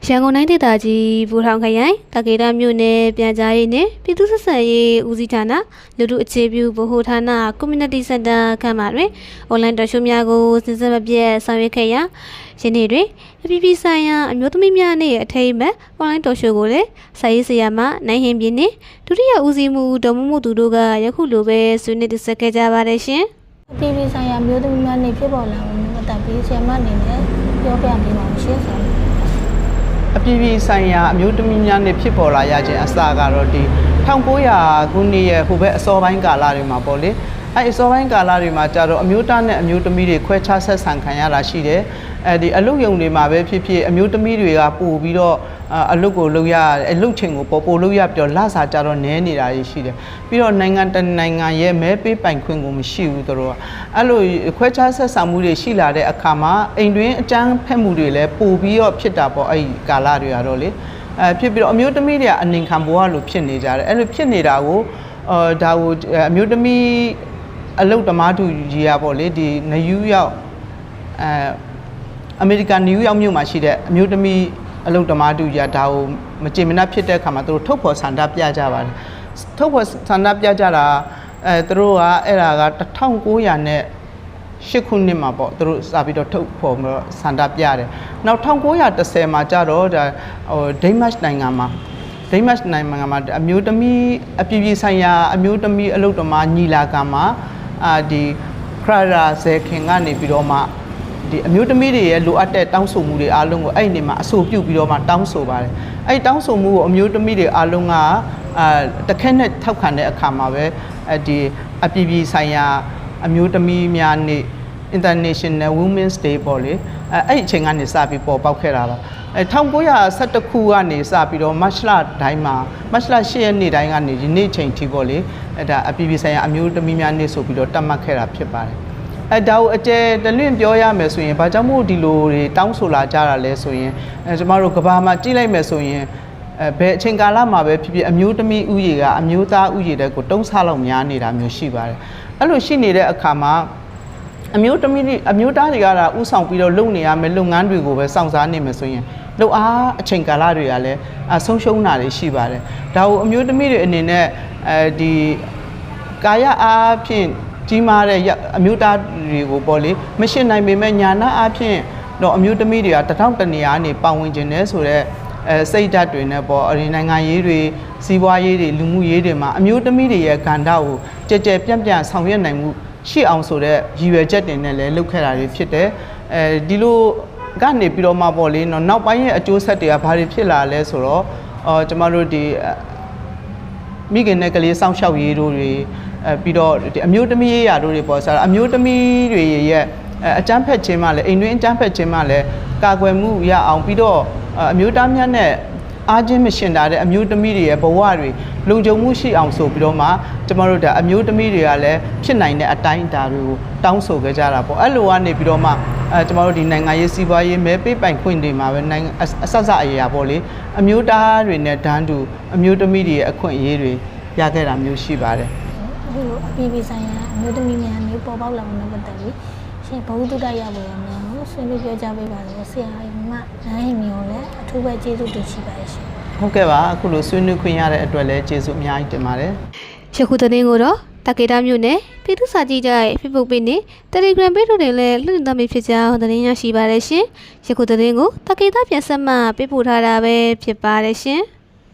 ရန်ကုန်တိုင်းဒေသကြီးဘူထောင်ခရိုင်တကေတာမြို့နယ်ပြန်ကြားရေးနဲ့ပြည်သူ့ဆက်ဆံရေးဦးစီးဌာနလူထုအခြေပြုဗဟိုဌာန Community Center ခန်းမှာတွင်အွန်လိုင်းတော်ရှိများကိုစဉ်ဆက်မပြတ်ဆောင်ရွက်ခဲ့ရာယနေ့တွင်အပြည်ပြည်ဆိုင်ရာအမျိုးသမီးများနေ့အထိမ်းအမှတ်အွန်လိုင်းတော်ရှိကိုလည်းစာရေးဆရာမနိုင်ဟင်ပြင်းနှင့်ဒုတိယဦးစီးမှုဒေါ်မှုသူတို့ကယခုလိုပဲဆွေးနွေးတင်ဆက်ခဲ့ကြပါတယ်ရှင်အပြည်ပြည်ဆိုင်ရာအမျိုးသမီးများနေ့ဖြစ်ပေါ်လာမှုနဲ့ပတ်သက်ပြီးဆရာမအနေနဲ့ပြောပြပေးပါဦးရှင်ဆရာအပြည်ပြည်ဆိုင်ရာအမျိုးသမီးများနဲ့ဖြစ်ပေါ်လာရခြင်းအစကတော့ဒီ1900ခုနှစ်ရဲ့ဟိုဘက်အစောပိုင်းကာလတွေမှာပေါ့လေအဲအစောပိုင်းကာလတွေမှာကြတော့အမျိုးသားနဲ့အမျိုးသမီးတွေခွဲခြားဆက်ဆံခံရတာရှိတယ်အဲဒီအလုပ်ရုံတွေမှာပဲဖြစ်ဖြစ်အမျိုးသမီးတွေကပို့ပြီးတော့အလုပ်ကိုလုပ်ရအလုပ်ချိန်ကိုပို့လုပ်ရပြီးတော့လစာကြတော့နည်းနေတာရှိတယ်ပြီးတော့နိုင်ငံတနိုင်ငံရဲ့မဲပေးပိုင်ခွင့်ကိုမရှိဘူးတို့ကအဲ့လိုခွဲခြားဆက်ဆံမှုတွေရှိလာတဲ့အခါမှာအိမ်တွင်းအကြမ်းဖက်မှုတွေလည်းပို့ပြီးတော့ဖြစ်တာပေါ့အဲ့ဒီကာလတွေကတော့လေဖြစ်ပြီးတော့အမျိုးသမီးတွေကအနေခံဘဝလိုဖြစ်နေကြတယ်အဲ့လိုဖြစ်နေတာကိုဒါကိုအမျိုးသမီးအလုတ်သမားတူကြီးရပေါ့လေဒီနယူးယောက်အမေရိကန်နယူးယောက်မြို့မှာရှိတဲ့အမျိုးသမီးအလုတ်သမားတူကြီးဒါကိုမကြေမနပ်ဖြစ်တဲ့အခါမှာသူတို့ထုတ်ဖော်ဆန္ဒပြကြပါတယ်ထုတ်ဖော်ဆန္ဒပြကြတာသူတို့ကအဲ့ဒါက1900နဲ့8ခုနှစ်မှာပေါ့သူတို့စပြီးတော့ထုတ်ဖော်ပြီးဆန္ဒပြတယ်နောက်1910မှာကျတော့ဒါဒိန်းမတ်နိုင်ငံမှာအမျိုးသမီးအပြည်ပြည်ဆိုင်ရာအမျိုးသမီးအလုတ်သမားညီလာခံမှာဒီခရရာဇေခင်ကနေပြီးတော့မှဒီအမျိုးသမီးတွေရဲ့လိုအပ်တဲ့တောင်းဆိုမှုတွေအားလုံးကိုအဲ့ဒီမှာအဆိုပြုပြီးတော့မှတောင်းဆိုပါတယ်အဲ့တောင်းဆိုမှုကိုအမျိုးသမီးတွေအားလုံးကတခက်နဲ့ထောက်ခံတဲ့အခါမှာပဲဒီအပြည်ပြည်ဆိုင်ရာအမျိုးသမီးများနေ့ International Women's Day ပေါ့လေအဲ့အချိန်ကနေစပြီးပေါ်ပေါက်ခဲ့တာပါ1911ခုကနေစပြီးတော့မတ်လတိုင်းမှာမတ်လ10ရက်နေ့တိုင်းကနေဒီနေ့ချိန်ထိပေါ့လေဒါအပြည်ပြည်ဆိုင်ရာအမျိုးသမီးများနေ့ဆိုပြီးတော့တတ်မှတ်ခဲ့တာဖြစ်ပါတယ်ဒါကိုအကျယ်တလွင့်ပြောရမယ်ဆိုရင်ဘာကြောင့်မို့ဒီလိုတွေတောင်းဆိုလာကြတာလဲဆိုရင်ကျမတို့ကဘာမှာကြည့်လိုက်မယ်ဆိုရင်ဘယ်အချိန်ကာလမှာပဲဖြစ်ဖြစ်အမျိုးသမီးဥယေကအမျိုးသားဥယေတဲ့ကိုတုံးဆလောက်များနေတာမျိုးရှိပါတယ်အဲ့လိုရှိနေတဲ့အခါမှာအမျိုးသားတွေကဥဆောင်ပြီးတော့လုပ်နေရမယ်လုပ်ငန်းတွေကိုပဲစောင့်စားနေမယ်ဆိုရင်လုပ်အားအချိန်ကာလတွေကလည်းဆုံးရှုံးတာတွေရှိပါတယ်ဒါကိုအမျိုးသမီးတွေအနေနဲ့ဒီကာယအားဖြင့်ကြီးမားတဲ့အမျိုးသားတွေကိုပေါ့လေမရှင်းနိုင်ပေမဲ့ညာနာအားဖြင့်တော့အမျိုးသမီးတွေကတထောင်တနေရာနေပါဝင်ခြင်းနဲ့ဆိုတော့စိတ်ဓာတ်တွေနဲ့ပေါ့အရင်နိုင်ငံရေးတွေစီးပွားရေးတွေလူမှုရေးတွေမှာအမျိုးသမီးတွေရဲ့ကဏ္ဍကိုကြဲကြဲပြန့်ပြန့်ဆောင်ရွက်နိုင်မှုရှိအောင်ဆိုတဲ့ရည်ရွယ်ချက်တွေနဲ့လည်းလုပ်ခဲ့တာတွေဖြစ်တယ်ဒီလိုကနေပြီးတော့မှပေါ့လေနောက်ပိုင်းရဲ့အကျိုးဆက်တွေကဘာတွေဖြစ်လာလဲဆိုတော့ကျမတို့ဒီမိခင်နဲ့ကလေးစောင့်ရှောက်ရေးတို့တွေပြီးတော့ဒီအမျိုးသမီးရေးရာတို့တွေပေါ့ဆရာအမျိုးသမီးတွေရဲ့အကြမ်းဖက်ခြင်းမှလည်းအိမ်တွင်းအကြမ်းဖက်ခြင်းမှလည်းကာကွယ်မှုရအောင်ပြီးတော့အမျိုးသားများနဲ့အားချင်းမရှင်တာတဲ့အမျိုးသမီးတွေရဲ့ဘဝတွေလုံခြုံမှုရှိအောင်ဆိုပြီးတော့မှကျမတို့ဒါအမျိုးသမီးတွေကလည်းဖြစ်နိုင်တဲ့အတိုင်းအတာတွေကိုတောင်းဆိုခဲ့ကြတာပေါ့အဲ့လိုကနေပြီးတော့မှကျမတို့ဒီနိုင်ငံရေးစီးပွားရေးမဲပေးပိုင်ခွင့်တွေမှာပဲအဆက်အရာပေါ့လေအမျိုးသားတွေနဲ့တန်းတူအမျိုးသမီးတွေရဲ့အခွင့်အရေးတွေရခဲ့တာမျိုးရှိပါတယ်အခုလိုအပြည်ပြည်ဆိုင်ရာအမျိုးသမီးများနေ့ပေါ်ပေါက်လာမှုနဲ့ပတ်သက်ပြီးရှင်ဘဝတုဒ္ဒရပေါ်ရများကိုဆွေးနွေးပြောကြားပေးပါလို့ဆရာမနိုင်မျိုးလည်းအထူးပဲကျေးဇူးတင်ရှိပါတယ်ရှင်ဟုတ်ကဲ့ပါအခုလိုဆွေးနွေးခွင့်ရတဲ့အတွက်လည်းကျေးဇူးအများကြီးတင်ပါတယ်ယခုသတင်းကိုတော့တကေတာမြို့နယ်ပြည်သူ့စာကြည့်ကြရဲ့ Facebook page နဲ့ Telegram page တို့တွင်လည်းလွှင့်သွားမိဖြစ်ကြောင်းသတင်းရရှိပါတယ်ရှင်ယခုသတင်းကိုတကေတာပြန်ဆက်မှပေးပို့ထားတာပဲဖြစ်ပါတယ်ရှင်